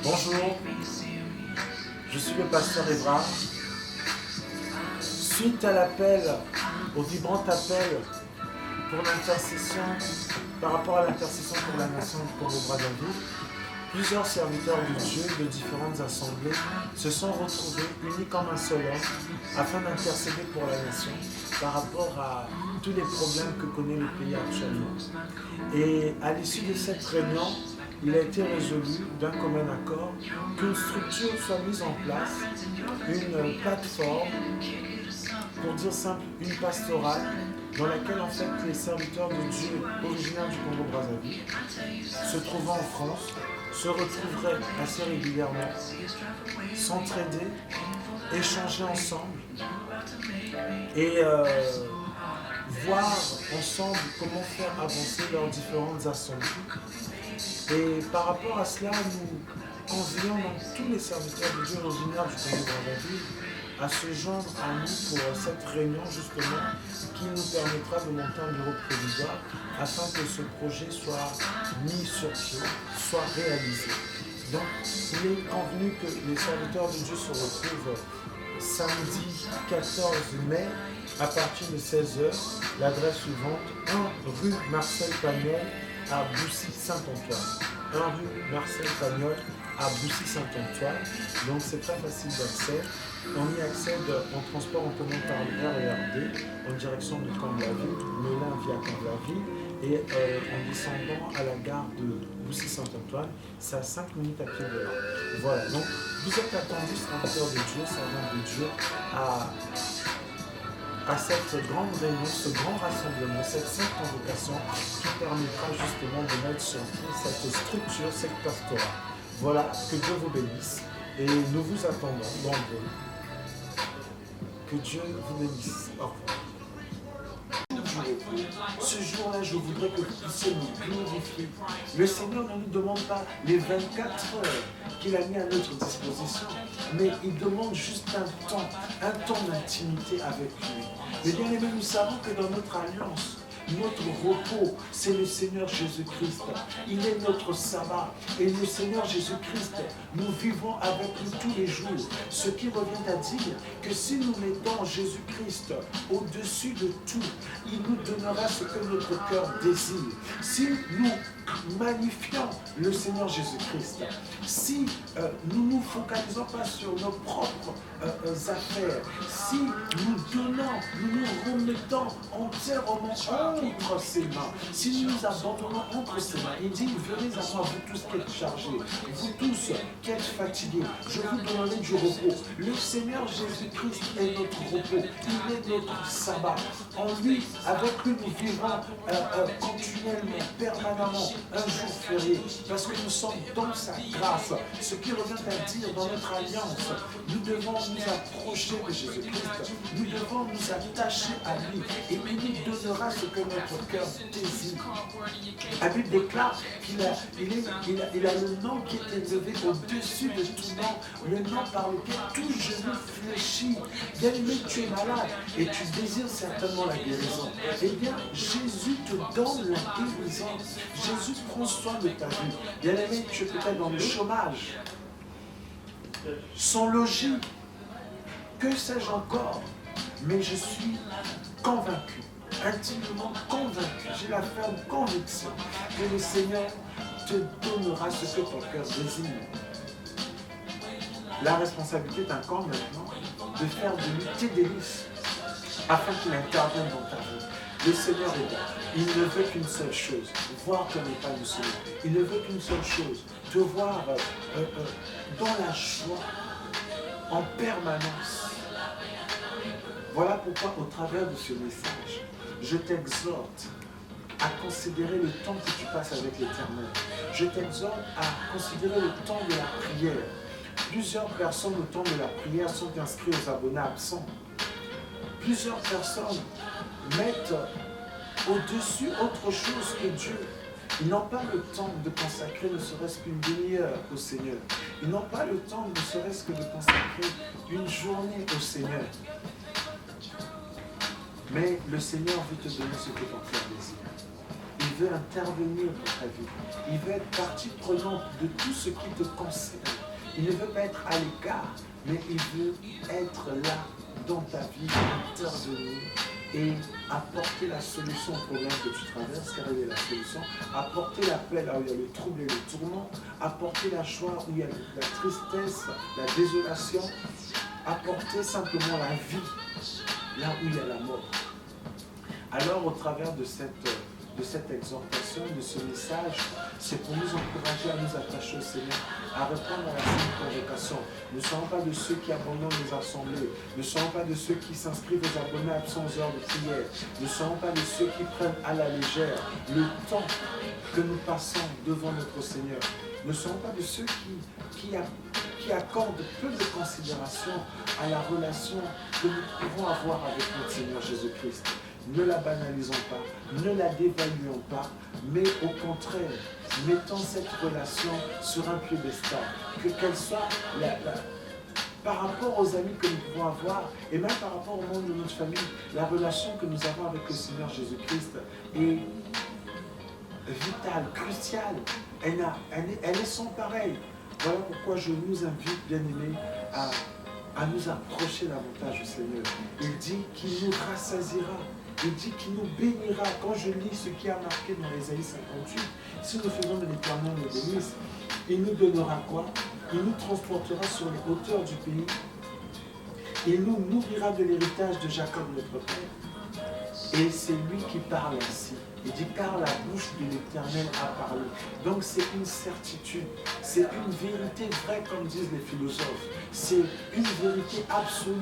Bonjour, je suis le pasteur Evra. Suite à l'appel, au vibrant appel pour l'intercession, par rapport à l'intercession pour la nation du Congo-Brazzaville, plusieurs serviteurs de Dieu de différentes assemblées se sont retrouvés unis comme un seul homme afin d'intercéder pour la nation par rapport à tous les problèmes que connaît le pays actuellement. Et à l'issue de cette réunion, il a été résolu d'un commun accord qu'une structure soit mise en place, une plateforme, pour dire simple, une pastorale, dans laquelle en fait les serviteurs de Dieu originaires du Congo-Brazzaville, se trouvant en France, se retrouveraient assez régulièrement, s'entraider, échanger ensemble et voir ensemble comment faire avancer leurs différentes assemblées. Et par rapport à cela, nous convions donc tous les serviteurs de Dieu originaires du Congo-Brazzaville à se joindre à nous pour cette réunion justement qui nous permettra de monter un bureau provisoire afin que ce projet soit mis sur pied, soit réalisé. Donc il est convenu que les serviteurs de Dieu se retrouvent samedi 14 mai à partir de 16h, l'adresse suivante, 1 rue Marcel Pagnol à Boussy-Saint-Antoine. 1 rue Marcel Pagnol à Boussy-Saint-Antoine. Donc c'est très facile d'accès. On y accède en transport en commun par le RERD en direction de Camp-de-la-Ville, Melun via Camp-de-la-Ville, et en descendant à la gare de Boussy-Saint-Antoine, c'est à 5 minutes à pied de là. Voilà, donc vous êtes attendus, serviteurs de Dieu, servants de Dieu, à cette grande réunion, ce grand rassemblement, cette sainte convocation qui permettra justement de mettre sur pied cette structure, cette pastorale. Voilà, que Dieu vous bénisse et nous vous attendons nombreux. Que Dieu vous bénisse. Au revoir. Ce jour-là, je voudrais que vous puissiez nous glorifier. Le Seigneur ne nous demande pas les 24 heures qu'il a mis à notre disposition, mais il demande juste un temps d'intimité avec lui. Mais bien aimé, nous savons que dans notre alliance, notre repos, c'est le Seigneur Jésus-Christ. Il est notre sabbat. Et le Seigneur Jésus-Christ, nous vivons avec lui tous les jours. Ce qui revient à dire que si nous mettons Jésus-Christ au-dessus de tout, il nous donnera ce que notre cœur désire. Si nous magnifions le Seigneur Jésus-Christ, si nous ne nous focalisons pas sur nos propres affaires, si nous donnons, nous nous remettons entièrement entre ses mains, si nous nous abandonnons entre ses mains, il dit, venez à moi, vous tous qui êtes chargés, vous tous qui êtes fatigués, je vous donnerai du repos. Le Seigneur Jésus-Christ est notre repos, il est notre sabbat. En lui, avec lui, nous vivons continuellement, permanemment, un jour férié, parce que nous sommes dans sa grâce. Ce qui revient à dire dans notre alliance, nous devons nous approcher de Jésus-Christ, nous devons nous attacher à lui, et il nous donnera ce que notre cœur désire. La Bible déclare qu'il a le nom qui est élevé au-dessus de tout nom, le nom par lequel tout genou fléchit. Bien aimé, tu es malade et tu désires certainement la guérison. Eh bien, Jésus te donne la guérison. Jésus prend soin de ta vie. Bien aimé, tu es peut-être dans le chômage, sans logis, que sais-je encore, mais je suis convaincu, intimement convaincu, j'ai la ferme conviction que le Seigneur te donnera ce que ton cœur désire. La responsabilité t'incombhe maintenant de faire de lui tes délices afin qu'il intervienne dans ta vie. Le Seigneur est là. Il ne veut qu'une seule chose, voir ton état du Seigneur. Il ne veut qu'une seule chose, te voir dans la joie, en permanence. Voilà pourquoi, au travers de ce message, je t'exhorte à considérer le temps que tu passes avec l'Éternel. Je t'exhorte à considérer le temps de la prière. Plusieurs personnes au temps de la prière sont inscrites aux abonnés absents. Plusieurs personnes mettent au-dessus autre chose que Dieu. Ils n'ont pas le temps de consacrer ne serait-ce qu'une demi-heure au Seigneur. Ils n'ont pas le temps ne serait-ce que de consacrer une journée au Seigneur. Mais le Seigneur veut te donner ce que ton cœur désire. Il veut intervenir dans ta vie. Il veut être partie prenante de tout ce qui te concerne. Il ne veut pas être à l'écart, mais il veut être là dans ta vie, intervenir et apporter la solution au problème que tu traverses, car il est la solution, apporter la paix là où il y a le trouble et le tourment, apporter la joie où il y a la tristesse, la désolation, apporter simplement la vie là où il y a la mort. Alors, au travers de cette exhortation, de ce message, c'est pour nous encourager à nous attacher au Seigneur, à répondre à la sainte convocation. Ne soyons pas de ceux qui abandonnent les assemblées, ne soyons pas de ceux qui s'inscrivent aux abonnés absents aux heures de prière, ne soyons pas de ceux qui prennent à la légère le temps que nous passons devant notre Seigneur. Ne soyons pas de ceux qui accordent peu de considération à la relation que nous pouvons avoir avec notre Seigneur Jésus-Christ. Ne la banalisons pas, ne la dévaluons pas, mais au contraire, mettons cette relation sur un piédestal, qu'elle soit par rapport aux amis que nous pouvons avoir, et même par rapport au monde de notre famille, la relation que nous avons avec le Seigneur Jésus-Christ est vitale, cruciale, elle est sans pareil. Voilà pourquoi je nous invite, bien-aimés, à nous approcher davantage du Seigneur. Il dit qu'il nous rassasiera. Il dit qu'il nous bénira. Quand je lis ce qui a marqué dans Ésaïe 58, si nous faisons de l'Éternel nos délices, il nous donnera quoi? Il nous transportera sur les hauteurs du pays. Il nous nourrira de l'héritage de Jacob, notre Père. Et c'est lui qui parle ainsi. Il dit car la bouche de l'Éternel a parlé. Donc c'est une certitude, c'est une vérité vraie comme disent les philosophes. C'est une vérité absolue.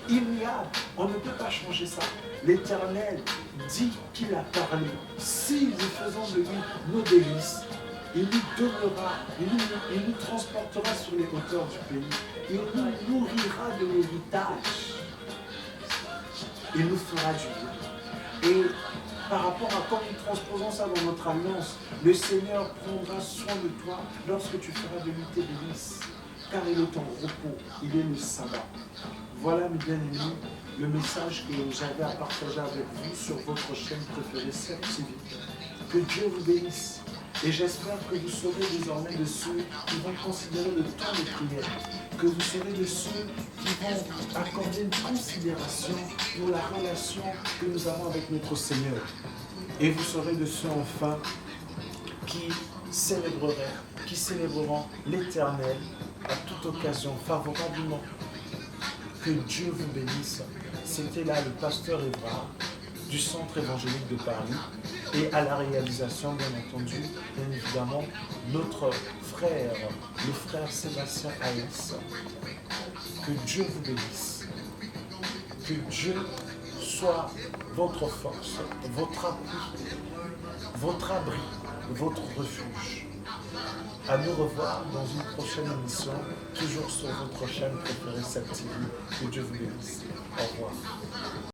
Immuable. On ne peut pas changer ça. L'Éternel dit qu'il a parlé. Si nous faisons de lui nos délices, il nous donnera, il nous transportera sur les hauteurs du pays. Il nous nourrira de l'héritage. Il nous fera du bien. Et par rapport à quand nous transposons ça dans notre alliance, le Seigneur prendra soin de toi lorsque tu feras de lui tes délices. Car il est ton repos, il est le sabbat. Voilà, mes bien-aimés, le message que j'avais à partager avec vous sur votre chaîne préférée, Cercle Civique. Que Dieu vous bénisse. Et j'espère que vous serez désormais de ceux qui vont considérer le temps de prière. Que vous serez de ceux qui vont accorder une considération pour la relation que nous avons avec notre Seigneur. Et vous serez de ceux enfin qui célébreront l'Éternel à toute occasion, favorablement. Que Dieu vous bénisse. C'était là le pasteur Évrard du Centre évangélique de Paris et à la réalisation, bien entendu, bien évidemment, notre frère, le frère Sébastien Haïs. Que Dieu vous bénisse. Que Dieu soit votre force, votre appui, votre abri, votre refuge. À nous revoir dans une prochaine émission, toujours sur votre chaîne préférée, Cercle TV. Que Dieu vous bénisse. Au revoir.